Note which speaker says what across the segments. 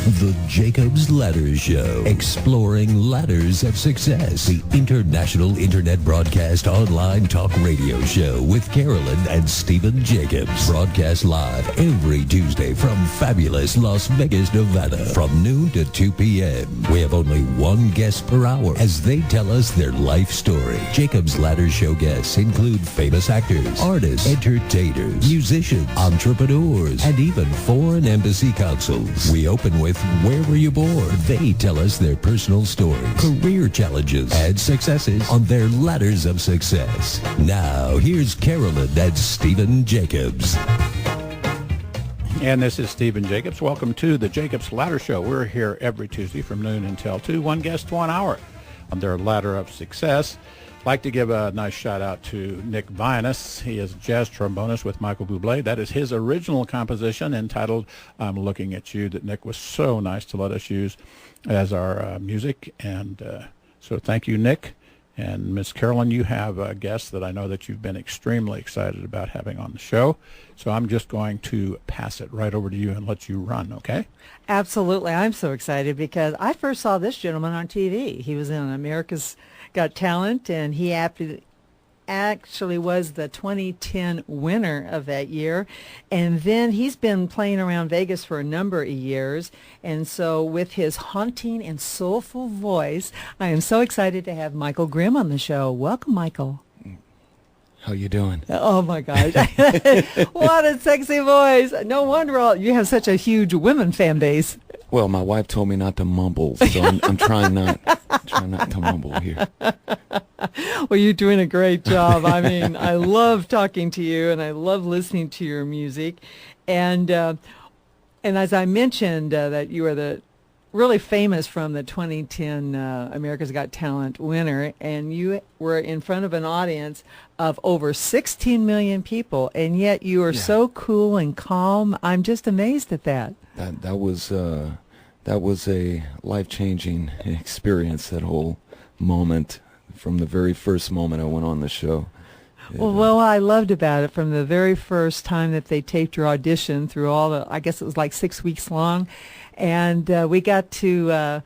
Speaker 1: The Jacobs Ladder Show, exploring ladders of success. The international internet broadcast online talk radio show with Carolyn and Stephen Jacobs. Broadcast live every Tuesday from fabulous Las Vegas, Nevada, from noon to 2 p.m. We have only one guest per hour as they tell us their life story. Jacobs Ladder Show guests include famous actors, artists, entertainers, musicians, entrepreneurs, and even foreign embassy consuls. We open with Where Were You Born? They tell us their personal stories, career challenges, and successes on their ladders of success. Now, here's Carolyn and Stephen Jacobs.
Speaker 2: And this is Stephen Jacobs. Welcome to the Jacobs Ladder Show. We're here every Tuesday from noon until 2. One guest, 1 hour on their ladder of success. I'd like to give a nice shout out to Nick Vianus. He is a jazz trombonist with Michael Bublé. That is his original composition entitled I'm Looking at You that Nick was so nice to let us use as our music. And so thank you, Nick. And Miss Carolyn, you have a guest that I know that you've been extremely excited about having on the show. So I'm just going to pass it right over to you and let you run, okay?
Speaker 3: Absolutely. I'm so excited because I first saw this gentleman on TV. He was in America's Got Talent, and he actually was the 2010 winner of that year. And then he's been playing around Vegas for a number of years. And so with his haunting and soulful voice, I am so excited to have Michael Grimm on the show. Welcome, Michael.
Speaker 4: How you doing?
Speaker 3: Oh, my gosh. What a sexy voice. No wonder you have such a huge women fan base.
Speaker 4: Well, my wife told me not to mumble, so I'm trying not to mumble here.
Speaker 3: Well, you're doing a great job. I mean, I love talking to you, and I love listening to your music. And as I mentioned, that you are the really famous from the 2010 America's Got Talent winner, and you were in front of an audience of over 16 million people, and yet you are so cool and calm. I'm just amazed at that.
Speaker 4: That was a life-changing experience, that whole moment, from the very first moment I went on the show.
Speaker 3: Well, what I loved about it from the very first time that they taped your audition through all the, I guess it was like 6 weeks long, and we got to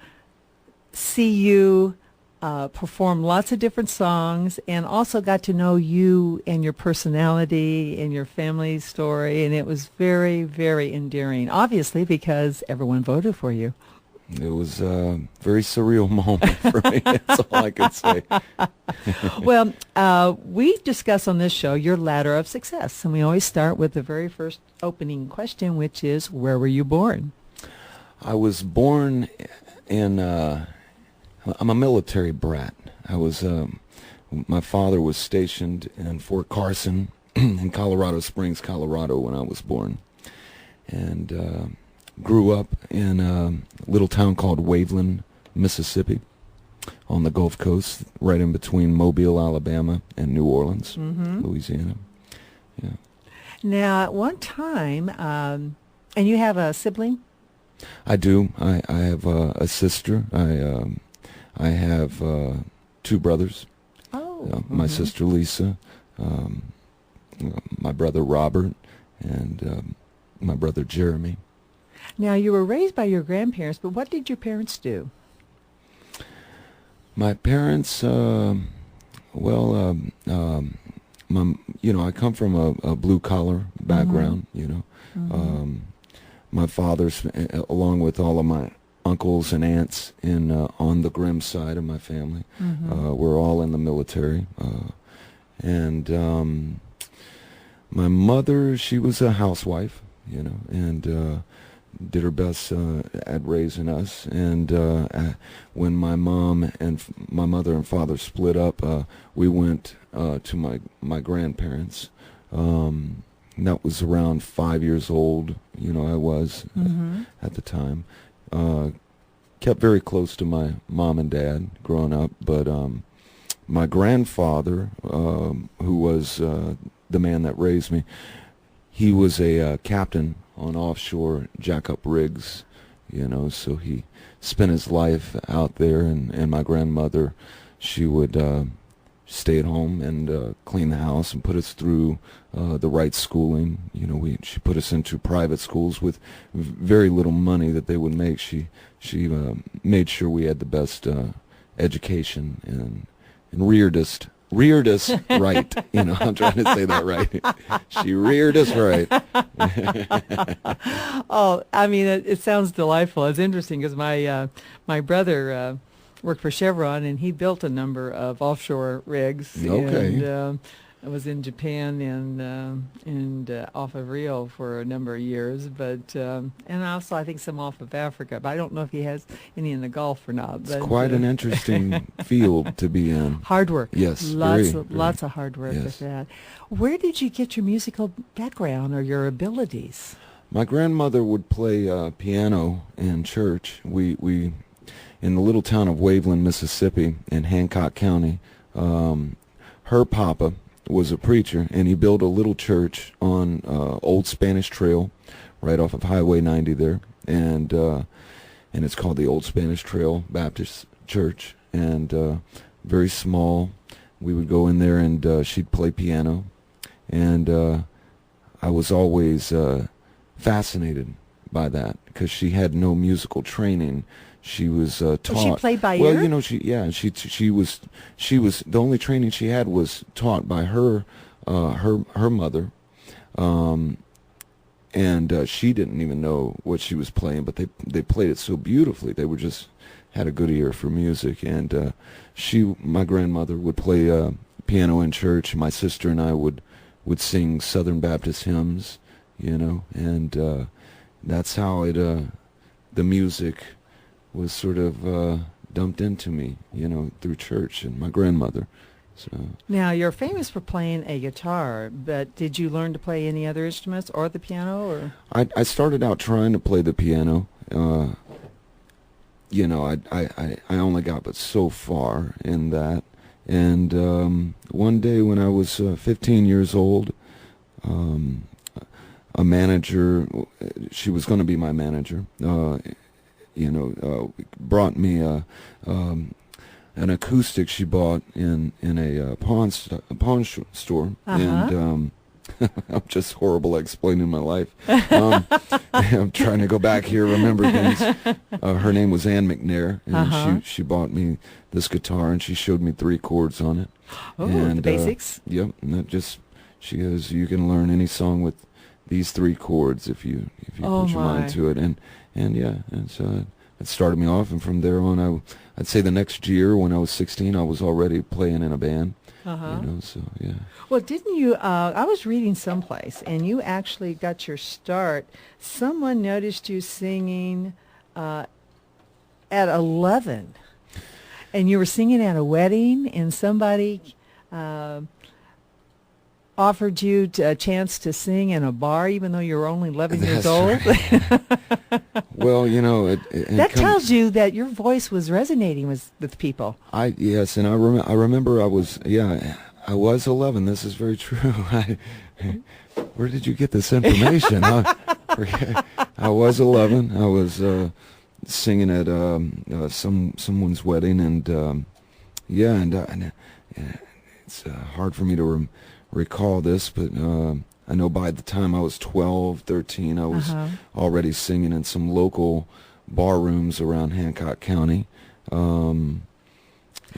Speaker 3: see you perform lots of different songs, and also got to know you and your personality and your family story, and it was very, very endearing, obviously, because everyone voted for you.
Speaker 4: It was a very surreal moment for me. That's all I could say.
Speaker 3: Well, we discuss on this show your ladder of success, and we always start with the very first opening question, which is, where were you born?
Speaker 4: I was born in, I'm a military brat. My father was stationed in Fort Carson in Colorado Springs, Colorado when I was born. And grew up in a little town called Waveland, Mississippi, on the Gulf Coast, right in between Mobile, Alabama, and New Orleans, Louisiana. Yeah.
Speaker 3: Now, at one time, and you have a sibling?
Speaker 4: I do. I have a sister. I have 2 brothers.
Speaker 3: Oh.
Speaker 4: My sister Lisa, my brother Robert, and my brother Jeremy.
Speaker 3: Now, you were raised by your grandparents, but what did your parents do?
Speaker 4: My parents, I come from a blue-collar background, My father, along with all of my uncles and aunts on the Grimm side of my family, were all in the military. And my mother, she was a housewife, and did her best at raising us. And when my mom and my mother and father split up, we went to my grandparents. That was around 5 years old, I was at the time. Kept very close to my mom and dad growing up, but my grandfather, who was the man that raised me, he was a captain on offshore jack-up rigs, so he spent his life out there, and my grandmother, she would stay at home and clean the house and put us through the right schooling. You know, she put us into private schools with very little money that they would make. She made sure we had the best education and reared us right. You know, I'm trying to say that right. She reared us right.
Speaker 3: Oh, I mean, it sounds delightful. It's interesting because my brother worked for Chevron, and he built a number of offshore rigs.
Speaker 4: Okay.
Speaker 3: And I was in Japan and off of Rio for a number of years, but and also I think some off of Africa. But I don't know if he has any in the Gulf or not.
Speaker 4: It's quite an interesting field to be in.
Speaker 3: Hard work.
Speaker 4: Yes,
Speaker 3: lots
Speaker 4: very.
Speaker 3: of hard work
Speaker 4: Yes.
Speaker 3: with that. Where did you get your musical background or your abilities?
Speaker 4: My grandmother would play piano in church. We in the little town of Waveland, Mississippi, in Hancock County. Her papa was a preacher, and he built a little church on Old Spanish Trail, right off of Highway 90 there, and it's called the Old Spanish Trail Baptist Church, and very small. We would go in there, and she'd play piano, and I was always fascinated by that because she had no musical training. She was taught.
Speaker 3: She played by
Speaker 4: well,
Speaker 3: ear?
Speaker 4: you know, she was the only training she had was taught by her mother, and she didn't even know what she was playing, but they played it so beautifully. They were just had a good ear for music, and my grandmother would play piano in church. My sister and I would sing Southern Baptist hymns, you know, and that's how the music was sort of dumped into me, you know, through church and my grandmother. So
Speaker 3: Now, you're famous for playing a guitar, but did you learn to play any other instruments or the piano? Or
Speaker 4: I started out trying to play the piano. You know, I only got but so far in that. And one day when I was 15 years old, a manager, she was going to be my manager, you know, brought me an acoustic she bought in a pawn store, and I'm just horrible at explaining my life. I'm trying to go back here, remember things. Her name was Ann McNair, and she bought me this guitar, and she showed me 3 chords on it.
Speaker 3: Oh,
Speaker 4: and,
Speaker 3: the basics?
Speaker 4: Yep, and that just, she goes, you can learn any song with these 3 chords if you put your mind to it, and yeah, and so it started me off, and from there on, I'd say the next year when I was 16, I was already playing in a band. You know, so yeah.
Speaker 3: Well, didn't you? I was reading someplace, and you actually got your start. Someone noticed you singing at 11, and you were singing at a wedding, and somebody offered you a chance to sing in a bar, even though you were only 11 years old.
Speaker 4: Right. Well, you know,
Speaker 3: that tells you that your voice was resonating with people.
Speaker 4: Yes, and I remember I was 11. This is very true. Where did you get this information? I was 11. I was singing at someone's wedding, and it's hard for me to recall this, but I know by the time I was 12, 13, I was already singing in some local bar rooms around Hancock County. You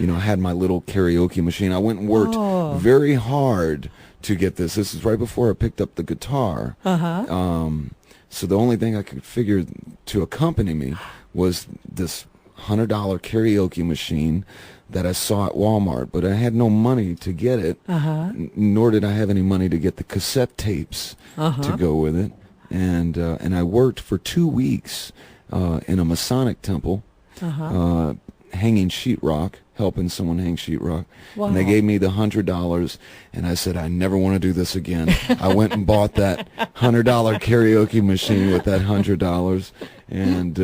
Speaker 4: know, I had my little karaoke machine. I went and worked very hard to get this. This is right before I picked up the guitar. So the only thing I could figure to accompany me was this $100 karaoke machine that I saw at Walmart, but I had no money to get it, nor did I have any money to get the cassette tapes to go with it. And I worked for 2 weeks in a Masonic temple, hanging sheetrock, helping someone hang sheetrock.
Speaker 3: Wow.
Speaker 4: And they gave me the $100, and I said, I never want to do this again. I went and bought that $100 karaoke machine with that $100, and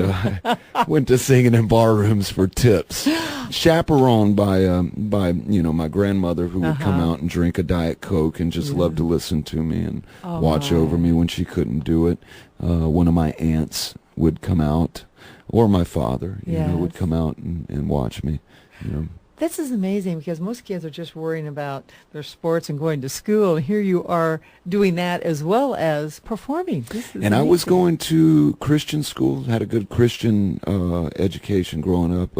Speaker 4: went to singing in bar rooms for tips, chaperoned by you know, my grandmother, who would come out and drink a Diet Coke and just love to listen to me and watch over me when she couldn't do it. One of my aunts would come out, or my father, you know, would come out and watch me, you know.
Speaker 3: This is amazing because most kids are just worrying about their sports and going to school. And here you are doing that as well as performing. This is
Speaker 4: and I was
Speaker 3: amazing.
Speaker 4: going to Christian schools, had a good Christian education growing up,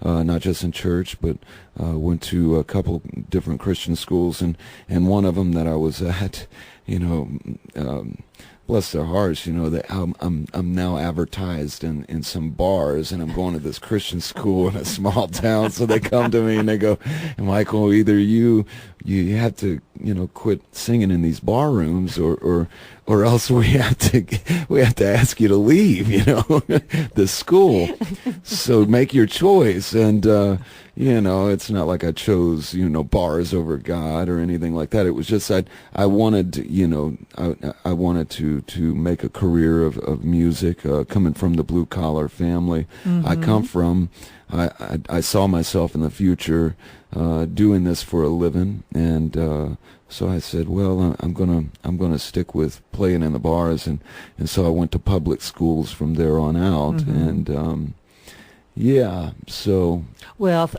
Speaker 4: not just in church, but went to a couple different Christian schools, and one of them that I was at, bless their hearts, that I'm now advertised in some bars, and I'm going to this Christian school in a small town. So they come to me and they go, Michael, either you have to quit singing in these bar rooms, or else we have to ask you to leave the school. So make your choice. And it's not like I chose bars over God or anything like that. It was just I wanted I wanted to make a career of music, coming from the blue collar family I come from. I saw myself in the future doing this for a living, and so I said, well, I'm gonna stick with playing in the bars, and so I went to public schools from there on out, and so
Speaker 3: Well,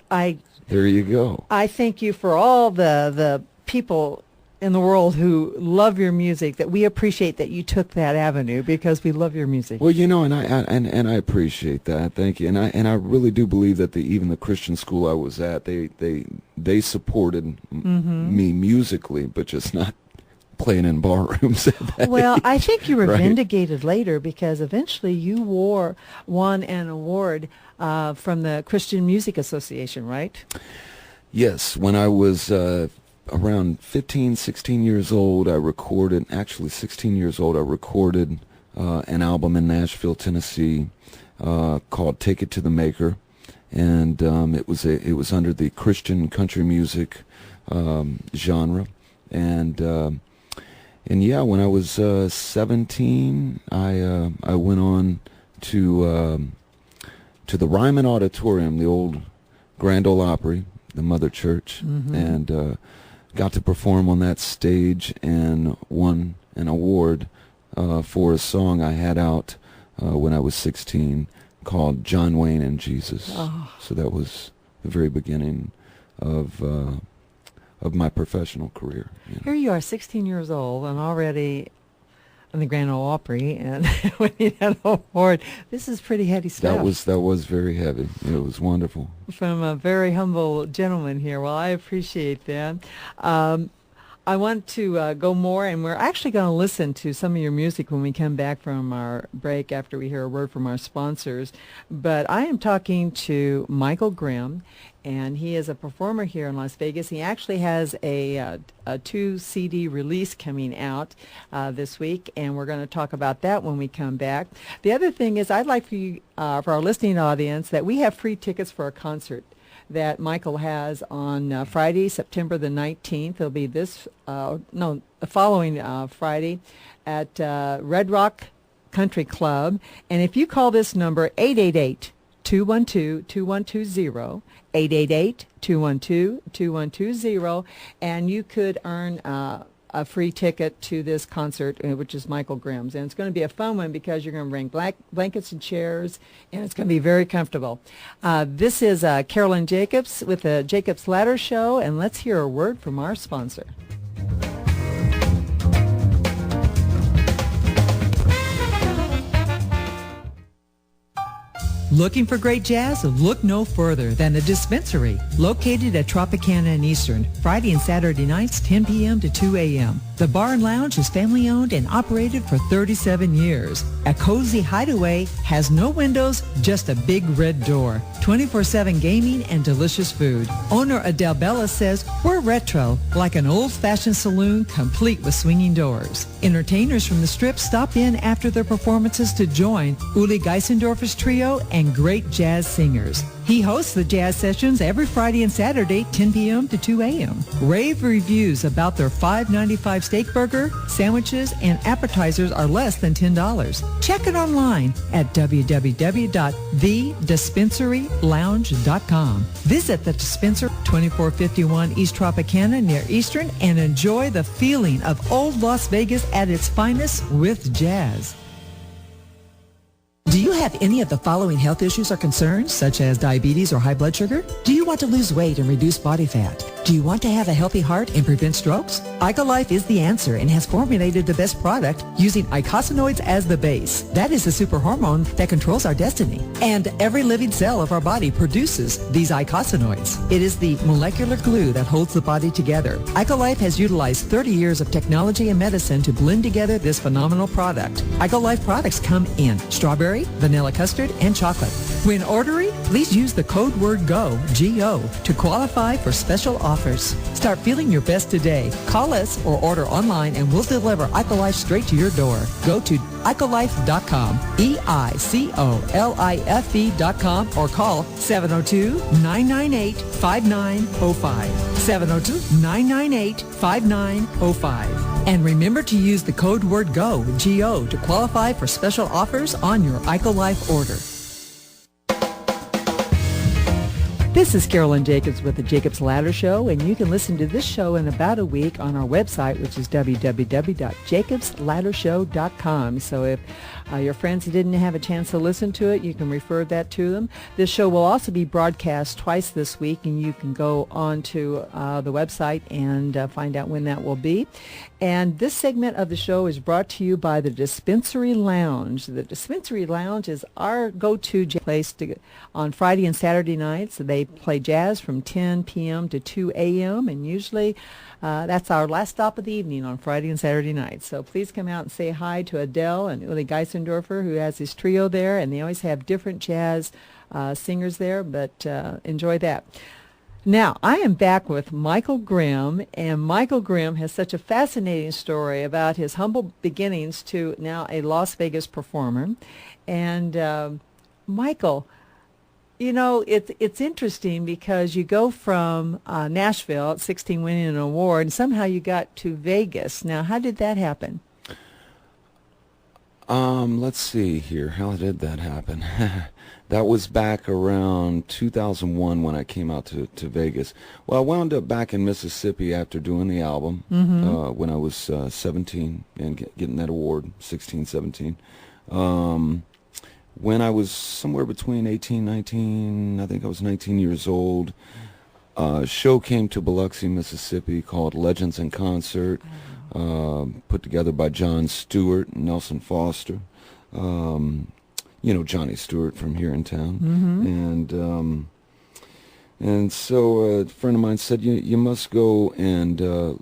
Speaker 4: there you go.
Speaker 3: I thank you for all the people in the world who love your music, that we appreciate that you took that avenue, because we love your music.
Speaker 4: Well, and I appreciate that. Thank you. And I really do believe that even the Christian school I was at, they supported me musically, but just not playing in bar rooms.
Speaker 3: Well, I think you were
Speaker 4: Right.
Speaker 3: vindicated later, because eventually you won an award from the Christian Music Association, right?
Speaker 4: Yes, when I was around 15, 16 years old, I recorded, actually 16 years old, I recorded an album in Nashville, Tennessee, called Take It to the Maker, and it was under the Christian country music genre, and yeah, when I was 17, I went on to the Ryman Auditorium, the old Grand Ole Opry, the mother church, and got to perform on that stage and won an award for a song I had out when I was 16 called John Wayne and Jesus.
Speaker 3: Oh.
Speaker 4: So that was the very beginning of my professional career.
Speaker 3: Here you are, 16 years old, and already in the Grand Ole Opry, and winning an award. This is pretty heady stuff.
Speaker 4: That was very heavy. It was wonderful.
Speaker 3: From a very humble gentleman here. Well, I appreciate that. I want to go more, and we're actually going to listen to some of your music when we come back from our break after we hear a word from our sponsors. But I am talking to Michael Grimm, and he is a performer here in Las Vegas. He actually has a 2-CD release coming out this week, and we're going to talk about that when we come back. The other thing is, I'd like for you, for our listening audience, that we have free tickets for a concert that Michael has on Friday, September the 19th. It'll be the following Friday at Red Rock Country Club. And if you call this number, 888-212-2120, 888-212-2120, and you could earn a free ticket to this concert, which is Michael Grimm's. And it's going to be a fun one because you're going to bring blankets and chairs, and it's going to be very comfortable. This is Carolyn Jacobs with the Jacobs Ladder Show, and let's hear a word from our sponsor. Looking for great jazz? Look no further than the Dispensary, located at Tropicana and Eastern, Friday and Saturday nights, 10 p.m. to 2 a.m. The bar and lounge is family-owned and operated for 37 years. A cozy hideaway has no windows, just a big red door. 24/7 gaming and delicious food. Owner Adele Bella says, we're retro, like an old-fashioned saloon complete with swinging doors. Entertainers from the Strip stop in after their performances to join Uli Geisendorfer's trio and great jazz singers. He hosts the jazz sessions every Friday and Saturday, 10 p.m. to 2 a.m. Rave reviews about their $5.95 steak burger, sandwiches, and appetizers are less than $10. Check it online at www.thedispensarylounge.com. Visit the Dispensary, 2451 East Tropicana near Eastern, and enjoy the feeling of old Las Vegas at its finest with jazz.
Speaker 5: Do you have any of the following health issues or concerns, such as diabetes or high blood sugar? Do you want to lose weight and reduce body fat? Do you want to have a healthy heart and prevent strokes? IcoLife is the answer and has formulated the best product using eicosanoids as the base. That is the super hormone that controls our destiny. And every living cell of our body produces these eicosanoids. It is the molecular glue that holds the body together. IcoLife has utilized 30 years of technology and medicine to blend together this phenomenal product. IcoLife products come in strawberry, vanilla custard, and chocolate. When ordering, please use the code word GO, G-O, to qualify for special offers. Start feeling your best today. Call us or order online and we'll deliver IcoLife straight to your door. Go to EicoLife.com, EicoLife.com, or call 702-998-5905. 702-998-5905. And remember to use the code word GO, G-O, to qualify for special offers on your IcoLife order. This is Carolyn Jacobs with the Jacobs Ladder Show, and you can listen to this show in about a week on our website, which is www.JacobsLadderShow.com. So if your friends didn't have a chance to listen to it, you can refer that to them. This show will also be broadcast twice this week, and you can go on to the website and find out when that will be. And this segment of the show is brought to you by the Dispensary Lounge. The Dispensary Lounge is our go-to place on Friday and Saturday nights. They play jazz from 10 p.m. to 2 a.m. and usually that's our last stop of the evening on Friday and Saturday nights. So please come out and say hi to Adele and Uli Geisendorfer, who has his trio there, and they always have different jazz singers there, but enjoy that. Now, I am back with Michael Grimm, and Michael Grimm has such a fascinating story about his humble beginnings to now a Las Vegas performer. And Michael, you know, it's interesting because you go from Nashville at 16 winning an award, and somehow you got to Vegas. Now, how did that happen?
Speaker 4: Let's see here. How did that happen? That was back around 2001 when I came out to Vegas. Well, I wound up back in Mississippi after doing the album when I was 17 and getting that award, 16, 17. When I was somewhere between 18, 19, I think I was 19 years old, a show came to Biloxi, Mississippi called Legends in Concert, put together by John Stewart and Nelson Foster. You know, Johnny Stewart from here in town. And so a friend of mine said, you must go and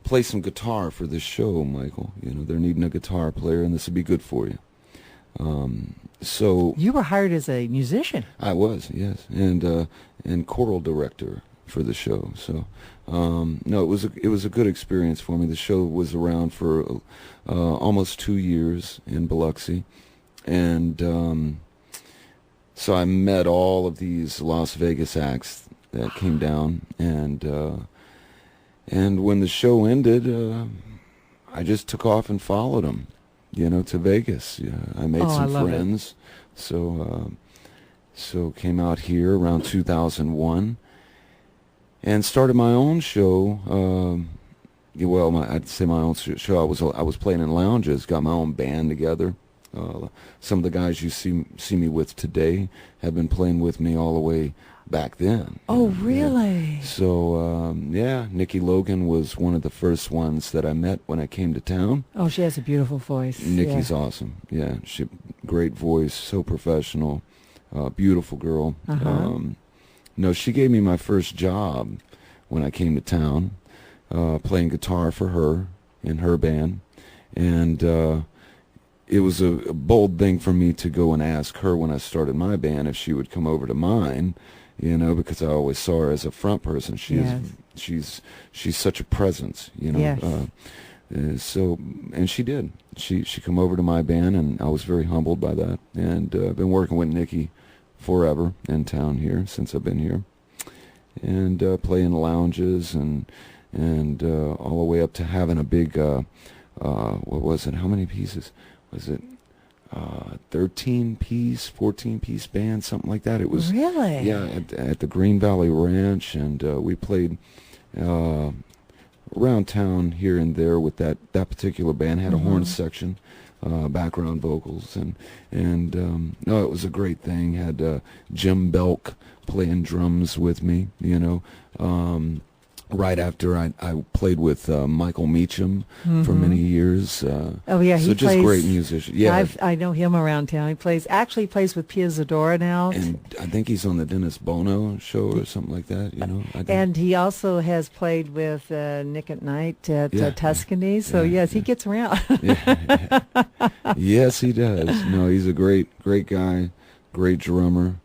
Speaker 4: play some guitar for this show, Michael. You know, they're needing a guitar player, and this would be good for you. So
Speaker 3: you were hired as a musician.
Speaker 4: I was, yes, and choral director for the show. So no, it was a good experience for me. The show was around for almost 2 years in Biloxi, and so I met all of these Las Vegas acts that came down, and when the show ended, I just took off and followed them. You know, to Vegas. Yeah, I made some friends. So came out here around 2001 and started my own show. I'd say my own show. I was playing in lounges, got my own band together. Some of the guys you see me with today have been playing with me all the way back then.
Speaker 3: Oh, really?
Speaker 4: Yeah. So, Nikki Logan was one of the first ones that I met when I came to town.
Speaker 3: Oh, she has a beautiful voice.
Speaker 4: Nikki's awesome. Yeah, great voice, so professional, beautiful girl. No, she gave me my first job when I came to town, playing guitar for her in her band, and it was a bold thing for me to go and ask her when I started my band if she would come over to mine. You know, because I always saw her as a front person. She's such a presence, you know.
Speaker 3: Yes.
Speaker 4: So, and she did. She come over to my band, and I was very humbled by that. And I've been working with Nikki forever in town here since I've been here, and playing lounges and all the way up to having a big what was it? How many pieces was it? 13-piece, 14-piece band, something like that. It was
Speaker 3: really,
Speaker 4: yeah, at the Green Valley Ranch, and we played around town here and there with that particular band. Had a horn section, background vocals, and no, it was a great thing. Had Jim Belk playing drums with me, right after I played with Michael Meacham for many years.
Speaker 5: Oh yeah,
Speaker 4: so
Speaker 5: he
Speaker 4: just
Speaker 5: plays,
Speaker 4: great musician. Yeah,
Speaker 5: I know him around town. He plays with Pia Zadora now,
Speaker 4: and I think he's on the Dennis Bono show or something like that.
Speaker 5: And he also has played with Nick at Night at Tuscany. So he gets around.
Speaker 4: Yes, he does. No, he's a great guy, great drummer.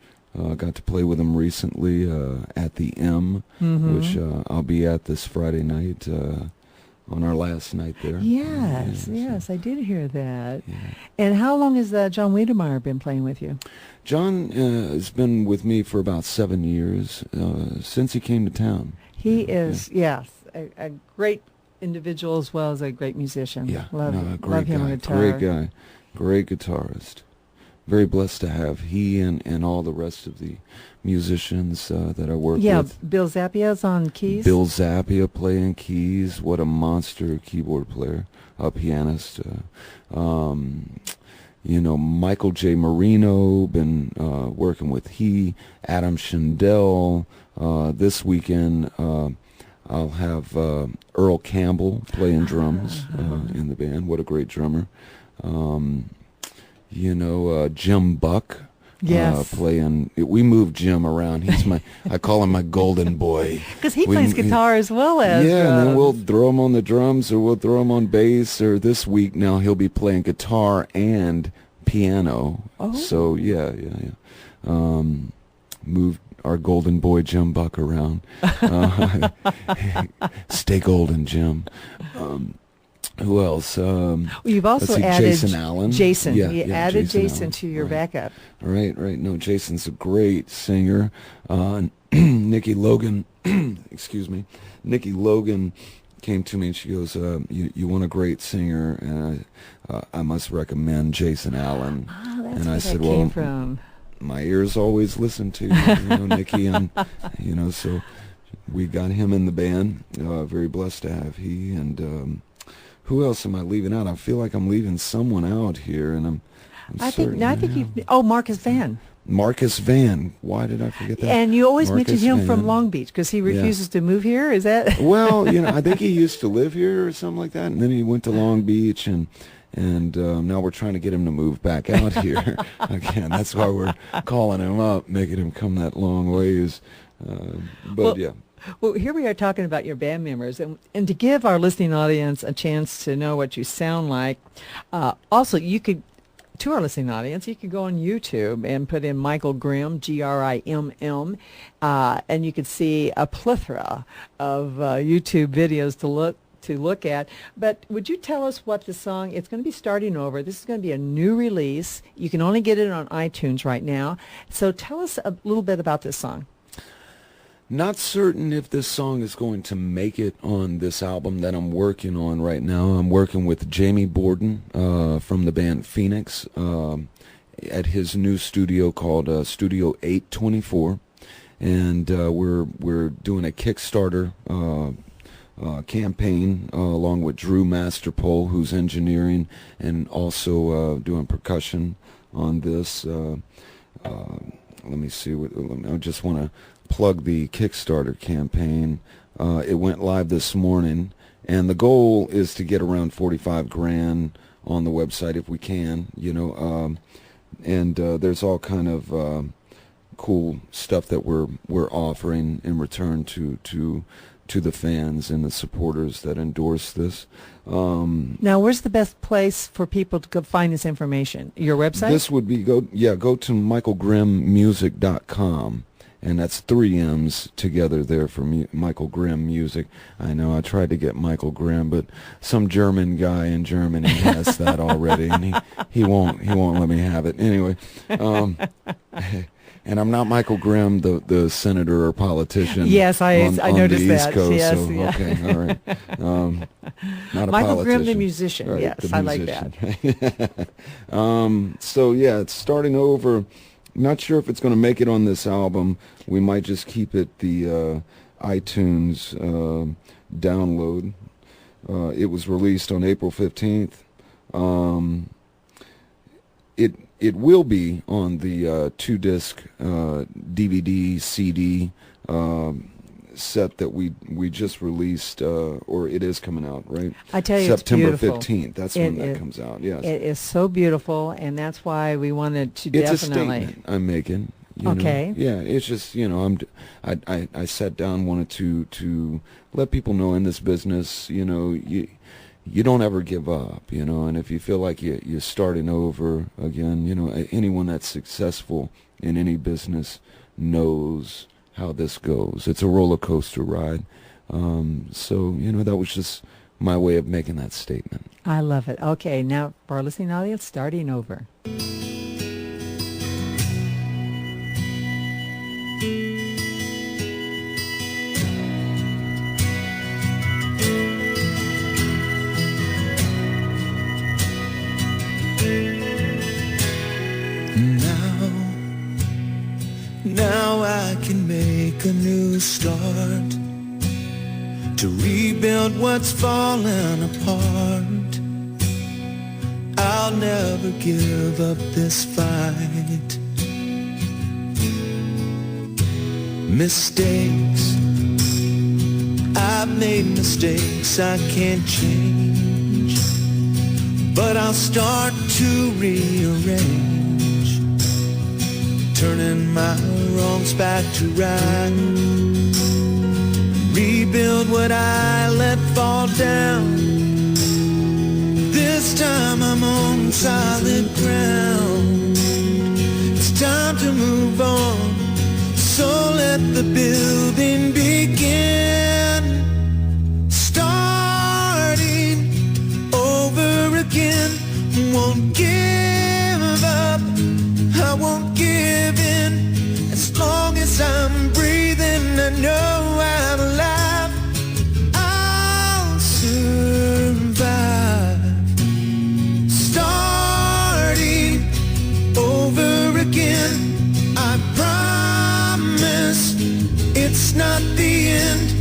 Speaker 4: Got to play with him recently at the M, which I'll be at this Friday night on our last night there.
Speaker 5: Yes, I did hear that.
Speaker 4: Yeah.
Speaker 5: And how long has John Wiedemeyer been playing with you?
Speaker 4: John has been with me for about 7 years, since he came to town.
Speaker 5: He is, a great individual as well as a great musician.
Speaker 4: Yeah,
Speaker 5: love
Speaker 4: great
Speaker 5: him
Speaker 4: guy,
Speaker 5: on guitar.
Speaker 4: great guy, great guitarist. Very blessed to have he and all the rest of the musicians that I work with.
Speaker 5: Yeah, Bill Zappia's on keys.
Speaker 4: Bill Zappia playing keys. What a monster keyboard player, a pianist. Michael J. Marino, been working with Adam Schindel. This weekend I'll have Earl Campbell playing drums in the band. What a great drummer. Jim Buck playing. We move Jim around. I call him my golden boy.
Speaker 5: Because he plays guitar as well as
Speaker 4: and then we'll throw him on the drums or we'll throw him on bass, or this week now he'll be playing guitar and piano.
Speaker 5: Oh.
Speaker 4: So moved our golden boy Jim Buck around. Stay golden, Jim. Who else?
Speaker 5: You've also added
Speaker 4: Jason Allen.
Speaker 5: Jason.
Speaker 4: Yeah,
Speaker 5: you added Jason
Speaker 4: Allen.
Speaker 5: to your backup.
Speaker 4: Right. No, Jason's a great singer. Nikki Logan, excuse me. Nikki Logan came to me and she goes, you want a great singer, and I must recommend Jason Allen.
Speaker 5: Oh, that's
Speaker 4: and
Speaker 5: where
Speaker 4: I said,
Speaker 5: that came from.
Speaker 4: My ears always listen to Nikki, and so we got him in the band. Very blessed to have he and. Who else am I leaving out? I feel like I'm leaving someone out here, and I think
Speaker 5: Marcus Van.
Speaker 4: Marcus Van. Why did I forget that?
Speaker 5: And you always
Speaker 4: Marcus
Speaker 5: mention him
Speaker 4: Van.
Speaker 5: from Long Beach because he refuses to move here. Is that?
Speaker 4: Well, I think he used to live here or something like that, and then he went to Long Beach, and now we're trying to get him to move back out here again. That's why we're calling him up, making him come that long ways.
Speaker 5: Well, here we are talking about your band members, and to give our listening audience a chance to know what you sound like, also you could, to our listening audience, you could go on YouTube and put in Michael Grimm, Grimm, and you could see a plethora of YouTube videos to look at. But would you tell us what the song, it's going to be starting over. This is going to be a new release. You can only get it on iTunes right now. So tell us a little bit about this song.
Speaker 4: Not certain if this song is going to make it on this album that I'm working on right now. I'm working with Jamie Borden from the band Phoenix at his new studio called Studio 824, and we're doing a Kickstarter campaign along with Drew Masterpole, who's engineering and also doing percussion on this. Let me see. I just want to plug the Kickstarter campaign. It went live this morning, and the goal is to get around 45 grand on the website if we can, and there's all kind of cool stuff that we're offering in return to the fans and the supporters that endorse this.
Speaker 5: Now, where's the best place for people to go find this information? Your website?
Speaker 4: This would be go to michaelgrimmmusic.com. And that's 3 M's together there for Michael Grimm Music. I know I tried to get Michael Grimm, but some German guy in Germany has that already, and he won't let me have it. Anyway, and I'm not Michael Grimm, the senator or politician.
Speaker 5: Yes, I noticed
Speaker 4: the East
Speaker 5: that.
Speaker 4: Coast,
Speaker 5: yes,
Speaker 4: so,
Speaker 5: yeah.
Speaker 4: Okay, all right. Not a
Speaker 5: Michael Grimm, the
Speaker 4: politician.
Speaker 5: musician.
Speaker 4: Right,
Speaker 5: yes, I like that.
Speaker 4: So yeah, it's starting over. Not sure if it's going to make it on this album. We might just keep it the iTunes download. It was released on April 15th. it will be on the 2-disc DVD CD set that we just released, or it is coming out, right?
Speaker 5: I tell you,
Speaker 4: September
Speaker 5: it's beautiful.
Speaker 4: 15th. That's when that comes out. Yes,
Speaker 5: it is so beautiful, and that's why we wanted to
Speaker 4: it's
Speaker 5: definitely.
Speaker 4: a statement I'm making.
Speaker 5: Okay.
Speaker 4: Yeah, it's just I sat down, wanted to let people know in this business, you don't ever give up, and if you feel like you're starting over again, anyone that's successful in any business knows how this goes. It's a roller coaster ride. So, that was just my way of making that statement.
Speaker 5: I love it. Okay, now for our listening audience, starting over.
Speaker 6: Now I can make a new start to rebuild what's fallen apart. I'll never give up this fight. Mistakes, I've made mistakes I can't change, but I'll start to rearrange, turning my wrongs back to right. Rebuild what I let fall down. This time I'm on solid ground. It's time to move on, so let the building begin. Starting over again. Won't give up, I won't give in. As long as I'm breathing, I know I'm alive. I'll survive. Starting over again. I promise it's not the end.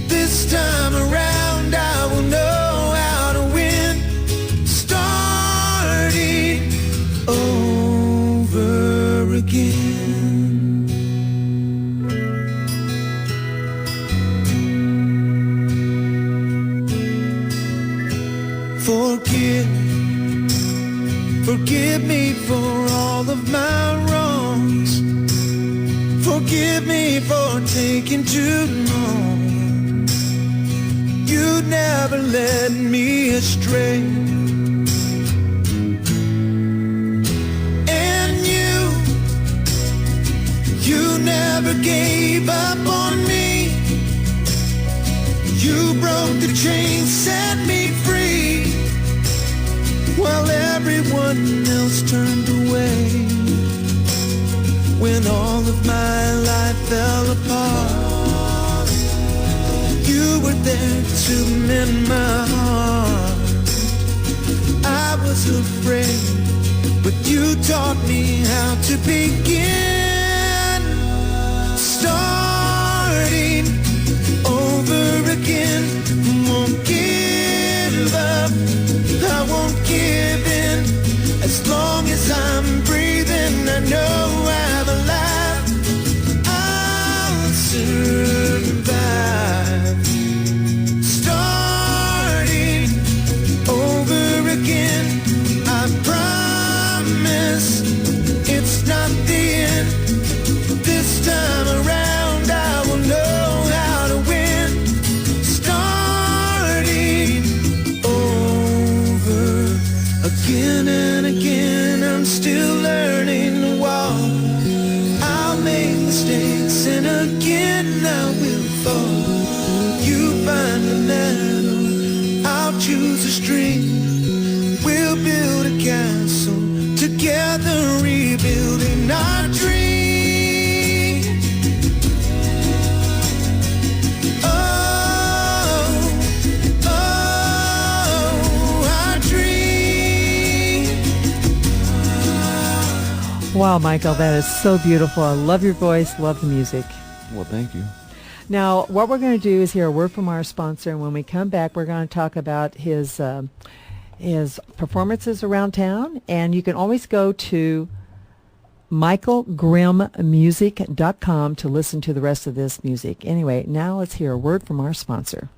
Speaker 6: This time around I will know how to win. Starting over again. Forgive me for all of my wrongs. Forgive me for taking too long. You never led me astray. And you never gave up on me. You broke the chain, set me free, while everyone else turned away. When all of my life fell apart, you were there to mend my heart. I was afraid, but you taught me how to begin. Starting over again. Won't give up, I won't give in. As long as I'm breathing, I know I'm alive. I'll survive. Starting over again. I promise it's not the end. This time around I will know how to win. Starting over again and again. I'm still learning to walk. I'll make mistakes and again I will fall. You find a meadow, I'll choose a stream. We'll build a castle together, rebuilding our dream. Oh, our dream.
Speaker 5: Wow, Michael, that is so beautiful. I love your voice, love the music.
Speaker 4: Well, thank you.
Speaker 5: Now, what we're going to do is hear a word from our sponsor, and when we come back, we're going to talk about his his performances around town, and you can always go to michaelgrimmmusic.com to listen to the rest of this music. Anyway, now let's hear a word from our sponsor.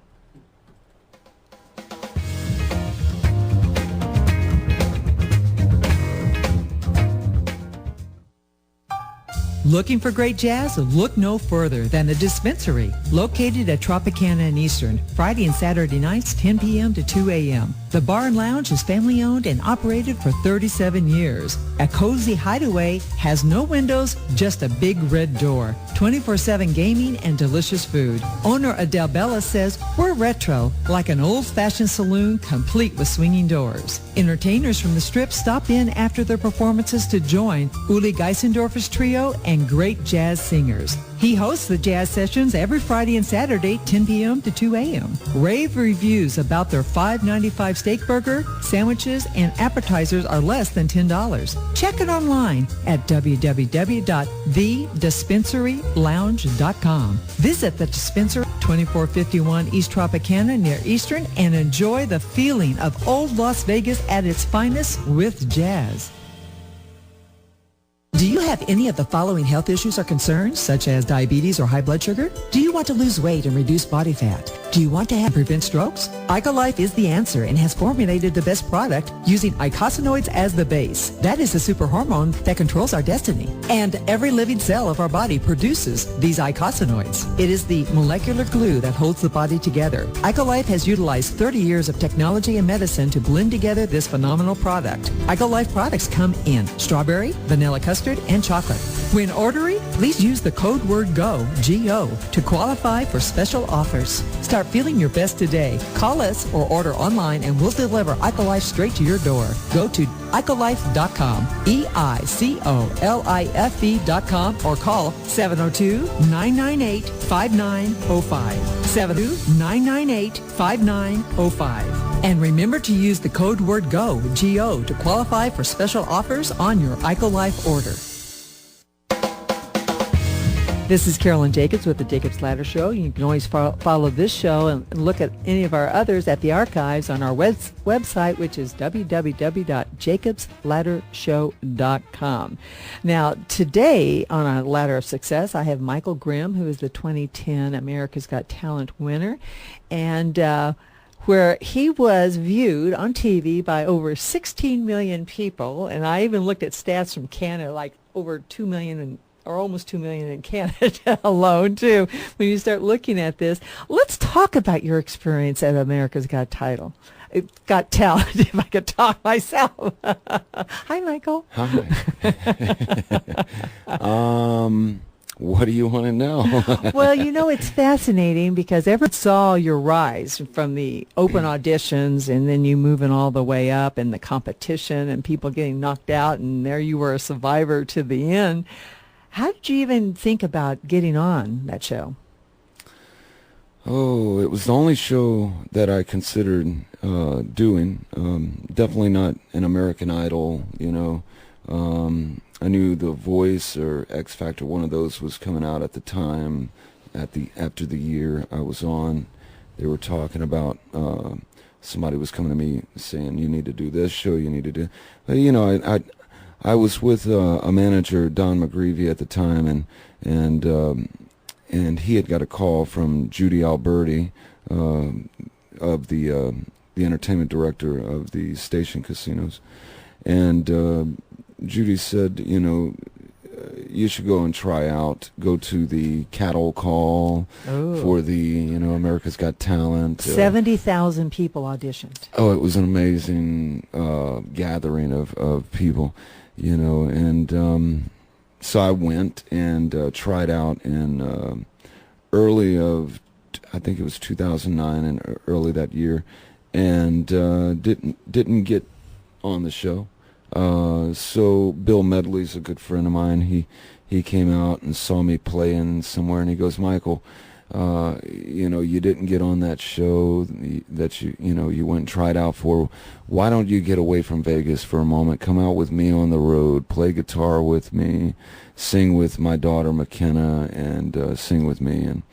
Speaker 3: Looking for great jazz? Look no further than the Dispensary, located at Tropicana and Eastern, Friday and Saturday nights, 10 p.m. to 2 a.m. The bar and lounge is family-owned and operated for 37 years. A cozy hideaway has no windows, just a big red door, 24/7 gaming and delicious food. Owner Adele Bella says, we're retro, like an old-fashioned saloon complete with swinging doors. Entertainers from the Strip stop in after their performances to join Uli Geisendorfer's trio and great jazz singers. He hosts the jazz sessions every Friday and Saturday, 10 p.m. to 2 a.m. Rave reviews about their $5.95 steak burger, sandwiches, and appetizers are less than $10. Check it online at www.thedispensarylounge.com. Visit the Dispensary, 2451 East Tropicana near Eastern, and enjoy the feeling of old Las Vegas at its finest with jazz. Do you have any of the following health issues or concerns, such as diabetes or high blood sugar? Do you want to lose weight and reduce body fat? Do you want to prevent strokes? IcoLife is the answer and has formulated the best product using eicosanoids as the base. That is the super hormone that controls our destiny. And every living cell of our body produces these eicosanoids. It is the molecular glue that holds the body together. IcoLife has utilized 30 years of technology and medicine to blend together this phenomenal product. IcoLife products come in strawberry, vanilla custard, and chocolate. When ordering, please use the code word GO, G-O, to qualify for special offers. Start feeling your best today. Call us or order online and we'll deliver IcoLife straight to your door. Go to IcoLife.com, EICOLIFE.com, or call 702-998-5905, 702-998-5905. And remember to use the code word GO, G-O, to qualify for special offers on your IcoLife order. This is Carolyn Jacobs with the Jacobs Ladder Show. You can always follow this show and look at any of our others at the archives on our website, which is www.JacobsLadderShow.com. Now, today on our Ladder of Success, I have Michael Grimm, who is the 2010 America's Got Talent winner, and where he was viewed on TV by over 16 million people, and I even looked at stats from Canada, like over 2 million or almost 2 million in Canada alone, too, when you start looking at this. Let's talk about your experience at America's Got Talent, if I could talk myself. Hi, Michael.
Speaker 4: Hi. What do you want to know?
Speaker 5: Well, it's fascinating because everyone saw your rise from the open auditions and then you moving all the way up and the competition and people getting knocked out, and there you were a survivor to the end. How did you even think about getting on that show?
Speaker 4: Oh, it was the only show that I considered doing. Definitely not an American Idol, I knew The Voice or X Factor, one of those was coming out at the time. After the year I was on, they were talking about somebody was coming to me saying, you need to do this show, you need to do. But, I was with a manager, Don McGreevy, at the time, and he had got a call from Judy Alberti, of the entertainment director of the station casinos, and Judy said, you should go and try out, go to the cattle call for the, America's Got Talent.
Speaker 5: 70,000 people auditioned.
Speaker 4: Oh, it was an amazing gathering of people. And so I went and tried out in early of, I think it was 2009 and early that year, and didn't get on the show. So Bill Medley's a good friend of mine. He came out and saw me playing somewhere, and he goes, Michael, you didn't get on that show that you went and tried out for. Why don't you get away from Vegas for a moment? Come out with me on the road, play guitar with me, sing with my daughter McKenna, and sing with me.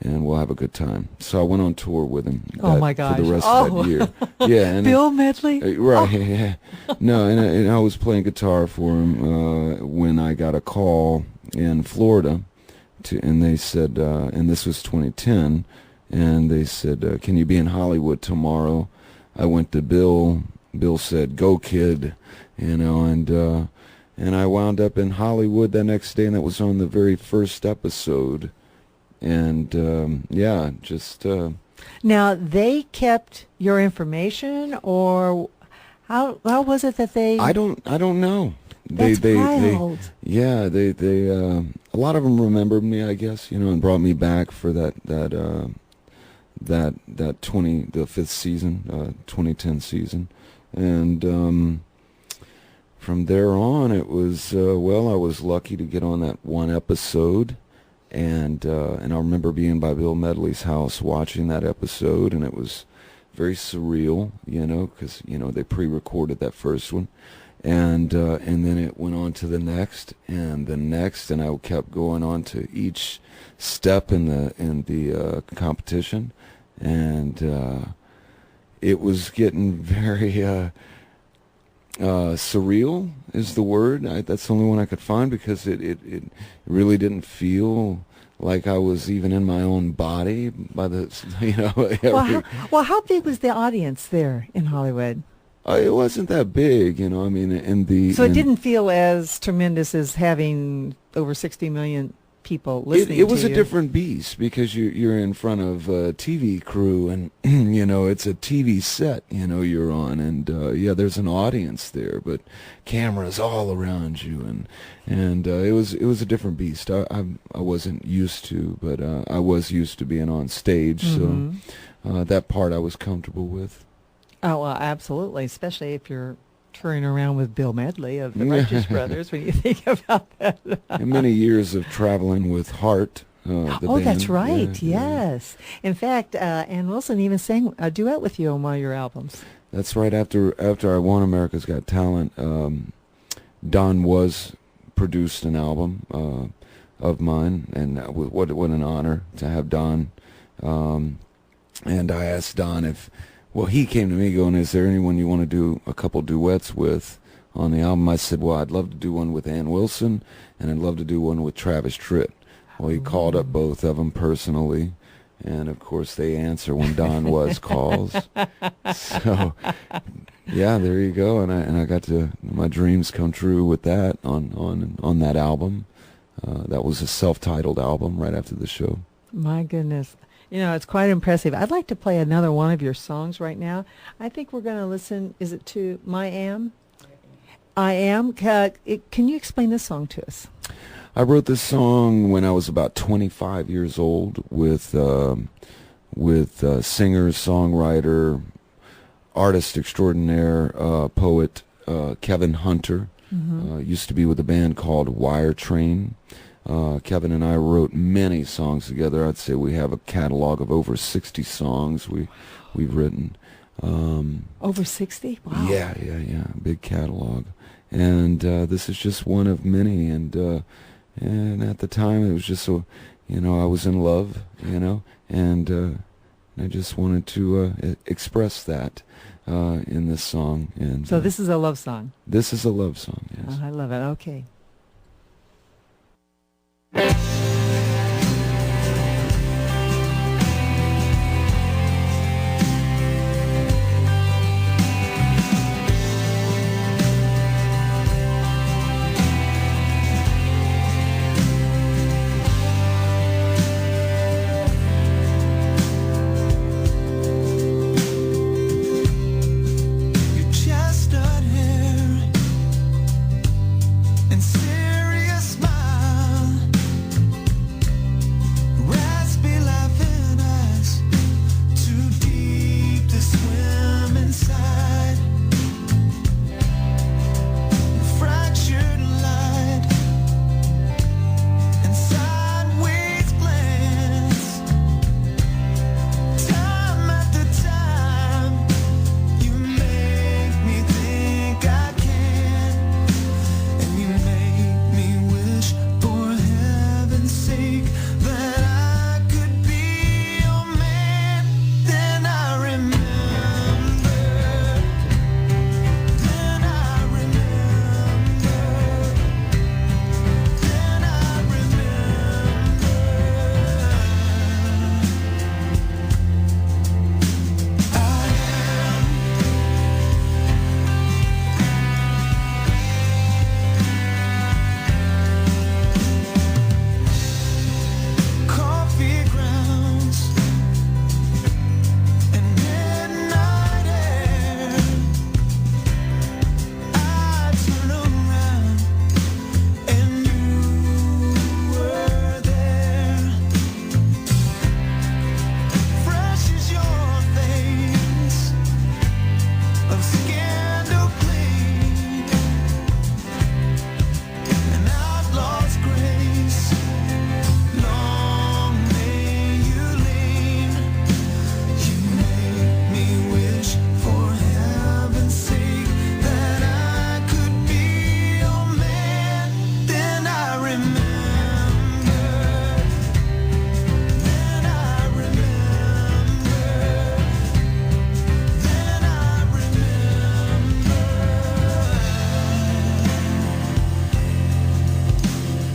Speaker 4: and we'll have a good time. So I went on tour with him
Speaker 3: Oh, my gosh.
Speaker 4: for the rest of that year. Yeah, and
Speaker 3: Bill Medley?
Speaker 4: right. Yeah. No, and I was playing guitar for him when I got a call in Florida, and they said, and this was 2010, and they said, can you be in Hollywood tomorrow? I went to Bill. Bill said, go, kid, and I wound up in Hollywood the next day, and that was on the very first episode. And just
Speaker 3: Now, they kept your information, or how was it that they?
Speaker 4: I don't know.
Speaker 3: That's wild.
Speaker 4: They a lot of them remembered me, I guess, and brought me back for the fifth season, 2010 season, and from there on, it was I was lucky to get on that one episode. And I remember being by Bill Medley's house watching that episode, and it was very surreal, because they pre-recorded that first one, and then it went on to the next, and I kept going on to each step in the competition, and it was getting very surreal is the word. That's the only one I could find, because it really didn't feel like I was even in my own body by the
Speaker 3: How big was the audience there in Hollywood?
Speaker 4: It wasn't that big,
Speaker 3: So it didn't feel as tremendous as having over 60 million people listening
Speaker 4: it was
Speaker 3: to
Speaker 4: a
Speaker 3: you.
Speaker 4: different beast, because you're in front of a TV crew, and it's a TV set you're on, and there's an audience there, but cameras all around you, and it was a different beast. I wasn't used to, but I was used to being on stage, so that part I was comfortable with.
Speaker 3: Oh, well, absolutely, especially if you're touring around with Bill Medley of the Righteous Brothers, when you think about that.
Speaker 4: And many years of traveling with Heart. The band.
Speaker 3: That's right.
Speaker 4: Yeah,
Speaker 3: Yes. In fact, Ann Wilson even sang a duet with you on one of your albums.
Speaker 4: That's right. After I won America's Got Talent, Don Was produced an album of mine, and what an honor to have Don. And I asked Don if. Well, he came to me going, is there anyone you want to do a couple duets with on the album? I said, well, I'd love to do one with Ann Wilson, and I'd love to do one with Travis Tritt. Well, he called up both of them personally, and, of course, they answer when Don Was calls. So, yeah, there you go, and I got to, my dreams come true with that on that album. That was a self-titled album right after the show.
Speaker 3: My goodness. It's quite impressive. I'd like to play another one of your songs right now. I think we're going to listen, is it to My Am? I Am. Can you explain this song to us?
Speaker 4: I wrote this song when I was about 25 years old with singer, songwriter, artist extraordinaire, poet Kevin Hunter. Used to be with a band called Wire Train. Kevin and I wrote many songs together. I'd say we have a catalog of over 60 songs we've written.
Speaker 3: Over 60? Wow.
Speaker 4: Yeah, big catalog. And this is just one of many. And at the time, it was just so, I was in love, and I just wanted to express that in this song. And
Speaker 3: so this is a love song?
Speaker 4: This is a love song, yes.
Speaker 3: I love it. Okay.
Speaker 6: Your chestnut hair and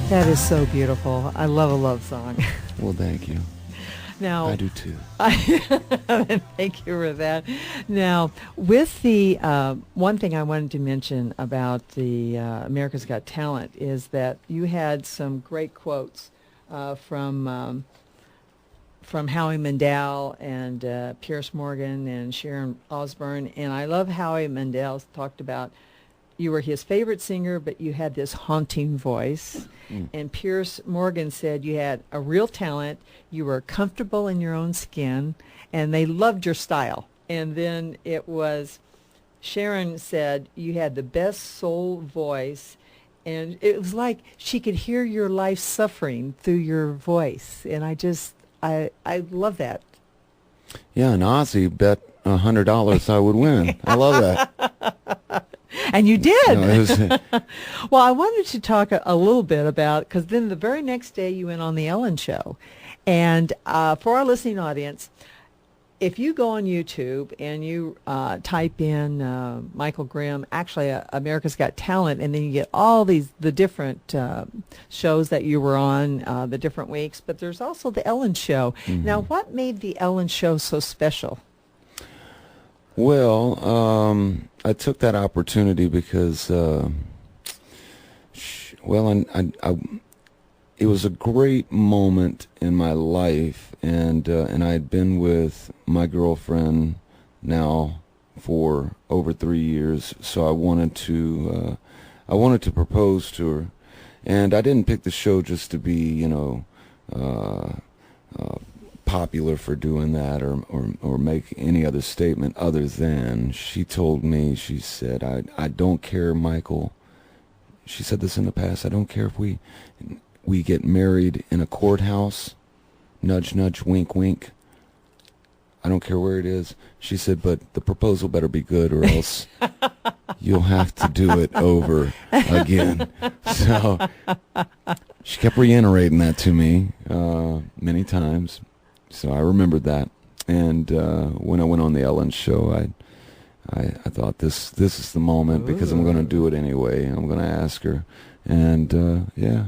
Speaker 3: That is so beautiful. I love a love song.
Speaker 4: Well, thank you.
Speaker 3: Now,
Speaker 4: I do too.
Speaker 3: Thank you for that. Now, with the one thing I wanted to mention about the America's Got Talent is that you had some great quotes from Howie Mandel and Pierce Morgan and Sharon Osbourne, and I love Howie Mandel talked about you were his favorite singer, but you had this haunting voice. And Pierce Morgan said you had a real talent, you were comfortable in your own skin, and they loved your style. And then it was, Sharon said you had the best soul voice, and it was like she could hear your life suffering through your voice. And I love that.
Speaker 4: Yeah, and Ozzy bet $100 I would win. I love that.
Speaker 3: And you did.
Speaker 4: No, it was,
Speaker 3: Well, I wanted to talk a little bit about, because then the very next day you went on the Ellen Show. And for our listening audience, if you go on YouTube and you type in Michael Grimm, actually America's Got Talent, and then you get all the different shows that you were on the different weeks, but there's also the Ellen Show.
Speaker 4: Mm-hmm.
Speaker 3: Now, what made the Ellen Show so special?
Speaker 4: Well, I took that opportunity because, it was a great moment in my life, and I had been with my girlfriend now for over 3 years, so I wanted to propose to her, and I didn't pick the show just to be, popular for doing that or make any other statement other than she told me, she said, I don't care, Michael. She said this in the past, I don't care if we get married in a courthouse, nudge, nudge, wink, wink. I don't care where it is. She said, but the proposal better be good or else you'll have to do it over again. So she kept reiterating that to me many times. So I remembered that, and when I went on the Ellen Show, I thought this is the moment because I'm going to do it anyway. I'm going to ask her, and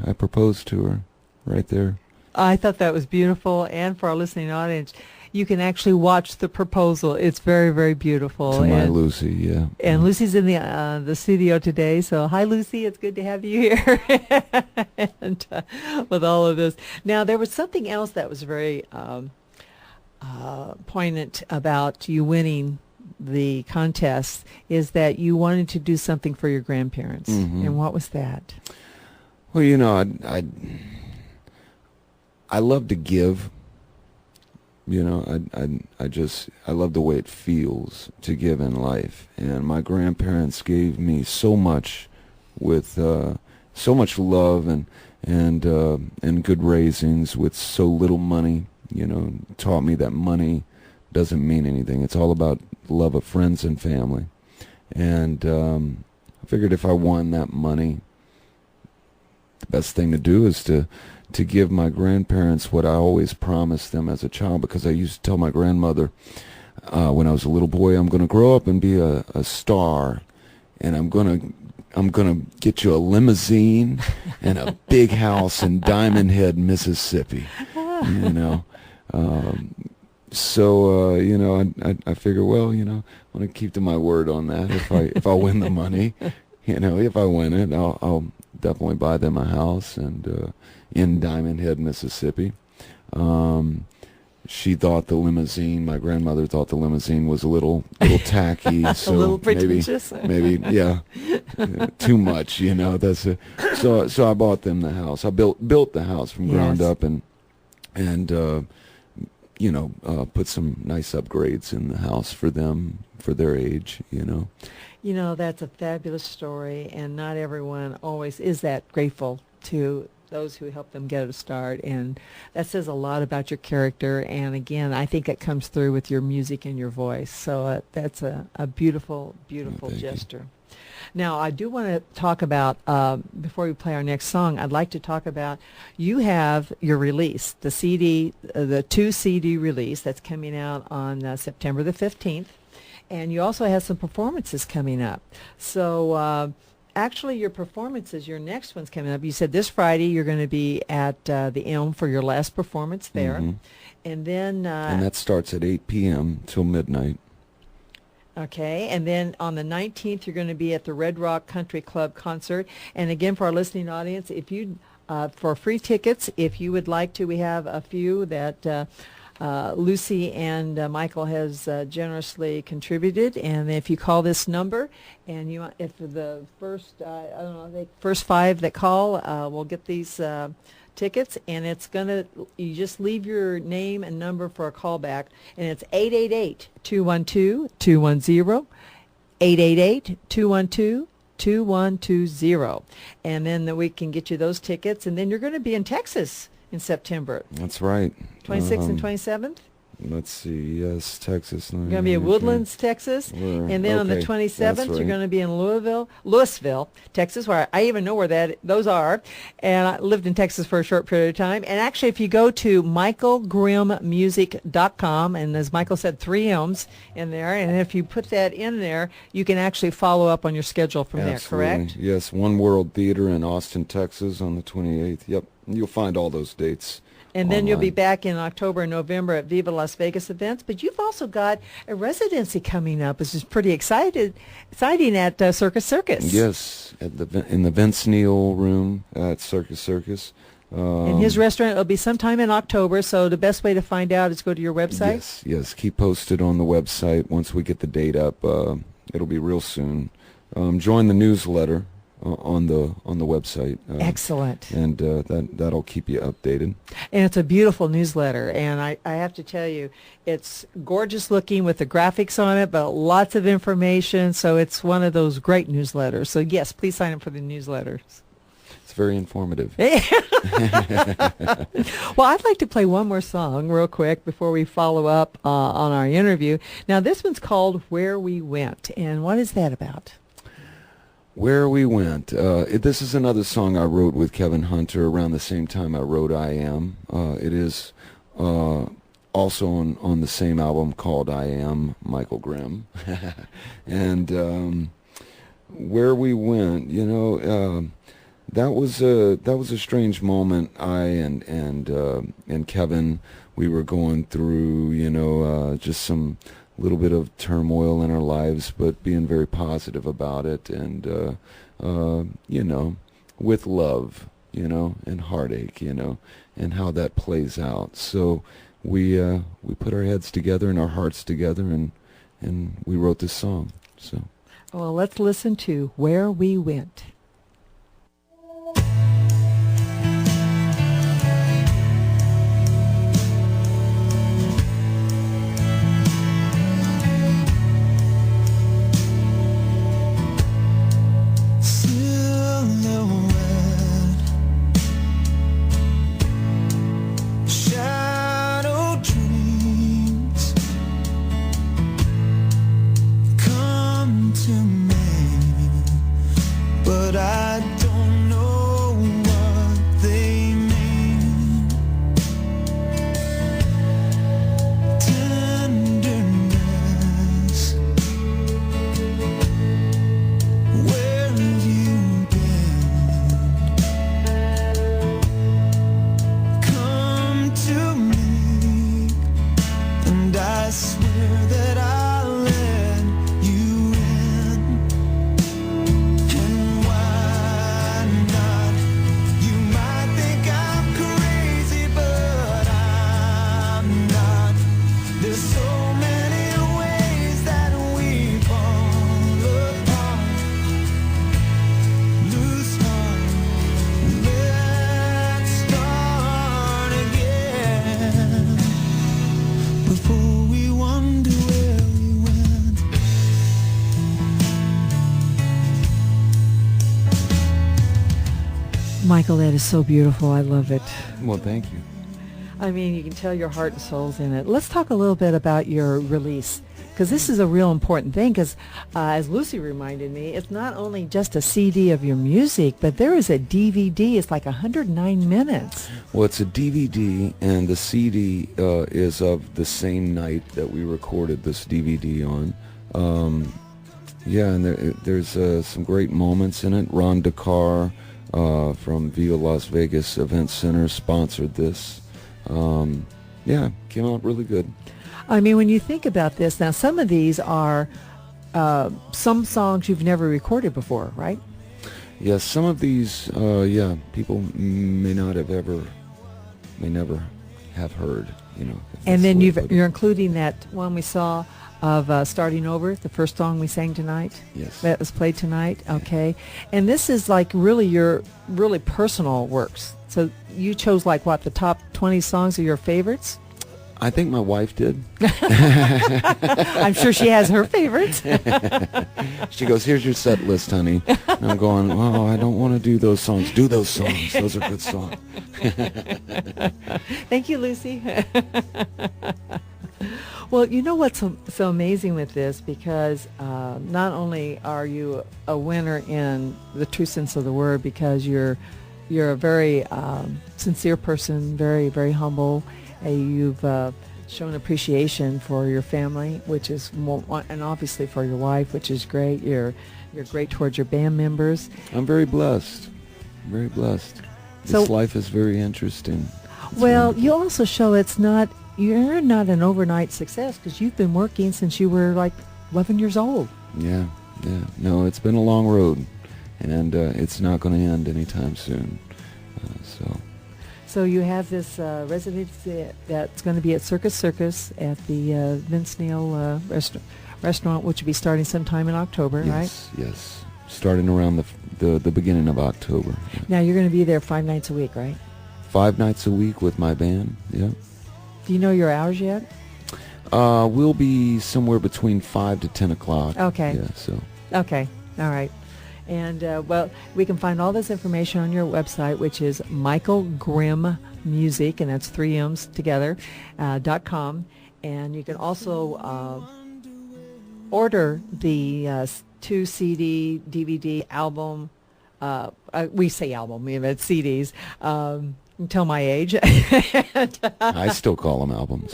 Speaker 4: I proposed to her right there.
Speaker 3: I thought that was beautiful, and for our listening audience, you can actually watch the proposal. It's very, very beautiful.
Speaker 4: To my Lucy, yeah.
Speaker 3: And Lucy's in the studio today, so hi, Lucy. It's good to have you here. And with all of this. Now, there was something else that was very poignant about you winning the contest, is that you wanted to do something for your grandparents.
Speaker 4: Mm-hmm.
Speaker 3: And what was that?
Speaker 4: Well, I love to give. I love the way it feels to give in life, and my grandparents gave me so much with so much love and good raisings with so little money. Taught me that money doesn't mean anything. It's all about love of friends and family, and I figured if I won that money, the best thing to do is to give my grandparents what I always promised them as a child, because I used to tell my grandmother when I was a little boy, I'm going to grow up and be a star, and I'm going to get you a limousine and a big house in Diamond Head, Mississippi. I figure, well, I want to keep to my word on that. If I win the money, if I win it, I'll definitely buy them a house and in Diamond Head, Mississippi. She thought the limousine, my grandmother thought the limousine was a little tacky, so
Speaker 3: a little pretentious.
Speaker 4: maybe too much, so I bought them the house. I built the house from ground up and put some nice upgrades in the house for them for their age,
Speaker 3: That's a fabulous story, and not everyone always is that grateful to those who help them get a start, and that says a lot about your character, and again, I think it comes through with your music and your voice, so that's a beautiful, beautiful gesture. Now, I do want to talk about, before we play our next song, I'd like to talk about, you have your release, the CD, the 2-CD release that's coming out on September the 15th, and you also have some performances coming up. So actually, your performances, your next one's coming up. You said this Friday you're going to be at the Elm for your last performance there. And then...
Speaker 4: and that starts at 8 p.m. till midnight.
Speaker 3: Okay, and then on the 19th, you're going to be at the Red Rock Country Club concert. And again, for our listening audience, if you, for free tickets, if you would like to, we have a few that Lucy and Michael has generously contributed. And if you call this number, and you, if the first, I don't know, the first 5 that call will get these tickets, and it's gonna, you just leave your name and number for a callback, and it's 888-212-210, 888-212-2120, and then we can get you those tickets. And then you're going to be in Texas in September.
Speaker 4: That's right.
Speaker 3: 26th and 27th.
Speaker 4: Let's see. Yes, Texas.
Speaker 3: You're going to be in Woodlands, Texas. And then on the 27th, you're going to be in Louisville, Texas, where I even know where those are. And I lived in Texas for a short period of time. And actually, if you go to michaelgrimmmusic.com, and as Michael said, 3 M's in there, and if you put that in there, you can actually follow up on your schedule from there, correct?
Speaker 4: Yes, One World Theater in Austin, Texas on the 28th. Yep, you'll find all those dates.
Speaker 3: And then you'll be back in October and November at Viva Las Vegas events. But you've also got a residency coming up, which is pretty exciting at Circus Circus.
Speaker 4: Yes, in the Vince Neil room at Circus Circus.
Speaker 3: In his restaurant, it'll be sometime in October. So the best way to find out is go to your website?
Speaker 4: Yes. Keep posted on the website. Once we get the date up, it'll be real soon. Join the newsletter on the website.
Speaker 3: Excellent.
Speaker 4: And that'll keep you updated.
Speaker 3: And it's a beautiful newsletter, and I have to tell you, it's gorgeous looking with the graphics on it, but lots of information, so it's one of those great newsletters. So yes, please sign up for the newsletters.
Speaker 4: It's very informative.
Speaker 3: Well, I'd like to play one more song real quick before we follow up on our interview. Now, this one's called Where We Went, and what is that about?
Speaker 4: Where We Went. This is another song I wrote with Kevin Hunter around the same time I wrote I Am. It is also on the same album called I Am, Michael Grimm. And Where We Went, that was a strange moment. I and Kevin, we were going through, just some little bit of turmoil in our lives, but being very positive about it, and with love, and heartache, and how that plays out. So we put our heads together and our hearts together, and we wrote this song. So,
Speaker 3: well, let's listen to Where We Went. Michael, that is so beautiful. I love it.
Speaker 4: Well, thank you.
Speaker 3: I mean, you can tell your heart and soul's in it. Let's talk a little bit about your release, because this is a real important thing, because as Lucy reminded me, it's not only just a CD of your music, but there is a DVD. It's like 109 minutes.
Speaker 4: Well, it's a DVD, and the CD is of the same night that we recorded this DVD on. Yeah, and there's some great moments in it. Ron Dakar from Viva Las Vegas Event Center sponsored this. Yeah, came out really good.
Speaker 5: I mean, when you think about this, now some of these are some songs you've never recorded before, right?
Speaker 4: Yes, some of these, people may never have heard,
Speaker 5: And then you're including that one we saw of Starting Over, the first song we sang tonight.
Speaker 4: Yes.
Speaker 5: That was played tonight, okay. And this is like really your really personal works. So you chose like what, the top 20 songs of your favorites?
Speaker 4: I think my wife did.
Speaker 5: I'm sure she has her favorites.
Speaker 4: She goes, here's your set list, honey. And I'm going, oh, I don't want to do those songs. Do those songs. Those are good songs.
Speaker 5: Thank you, Lucy. Well, you know what's so amazing with this, because not only are you a winner in the true sense of the word, because you're a very sincere person, very, very humble. You've shown appreciation for your family, which is and obviously for your wife, which is great. You're great towards your band members.
Speaker 4: I'm very blessed. Very blessed. This life is very interesting.
Speaker 5: Well, you also show you're not an overnight success, because you've been working since you were like 11 years old.
Speaker 4: Yeah. No, it's been a long road, and it's not going to end anytime soon.
Speaker 5: So you have this residency that's going to be at Circus at the Vince Neil restaurant, which will be starting sometime in October, right?
Speaker 4: Yes. Starting around the beginning of October. Yeah.
Speaker 5: Now you're going to be there 5 nights a week, right?
Speaker 4: 5 nights a week with my band, yeah.
Speaker 5: Do you know your hours yet?
Speaker 4: We'll be somewhere between 5 to 10 o'clock.
Speaker 5: Okay.
Speaker 4: Yeah, so.
Speaker 5: Okay, all right. And, we can find all this information on your website, which is Michael Grimm Music, and that's 3 M's together, .com. And you can also order the 2 CD, DVD, album. We say album, it's CDs. Tell my age.
Speaker 4: I still call them albums.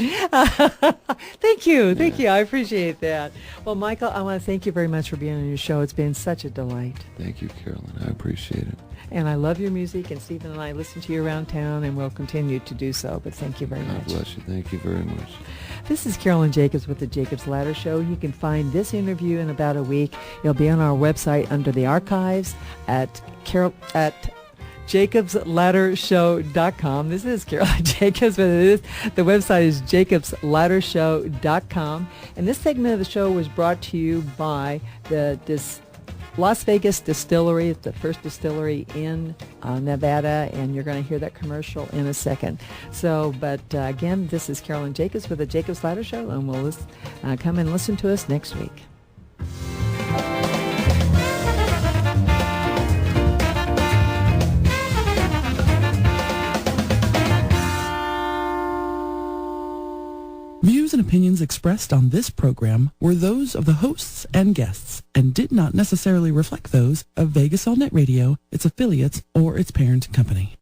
Speaker 5: Thank you. I appreciate that. Well, Michael, I want to thank you very much for being on your show. It's been such a delight.
Speaker 4: Thank you, Carolyn. I appreciate it.
Speaker 5: And I love your music, and Stephen and I listen to you around town, and we'll continue to do so. But thank you very much.
Speaker 4: God bless you. Thank you very much.
Speaker 5: This is Carolyn Jacobs with the Jacobs Ladder Show. You can find this interview in about a week. It'll be on our website under the archives at JacobsLadderShow.com. This is Carolyn Jacobs, but the website is JacobsLadderShow.com. And this segment of the show was brought to you by this Las Vegas distillery. It's the first distillery in Nevada, and you're going to hear that commercial in a second. So, but again, this is Carolyn Jacobs with the Jacobs Ladder Show, and we'll come and listen to us next week.
Speaker 7: Views and opinions expressed on this program were those of the hosts and guests and did not necessarily reflect those of Vegas All Net Radio, its affiliates, or its parent company.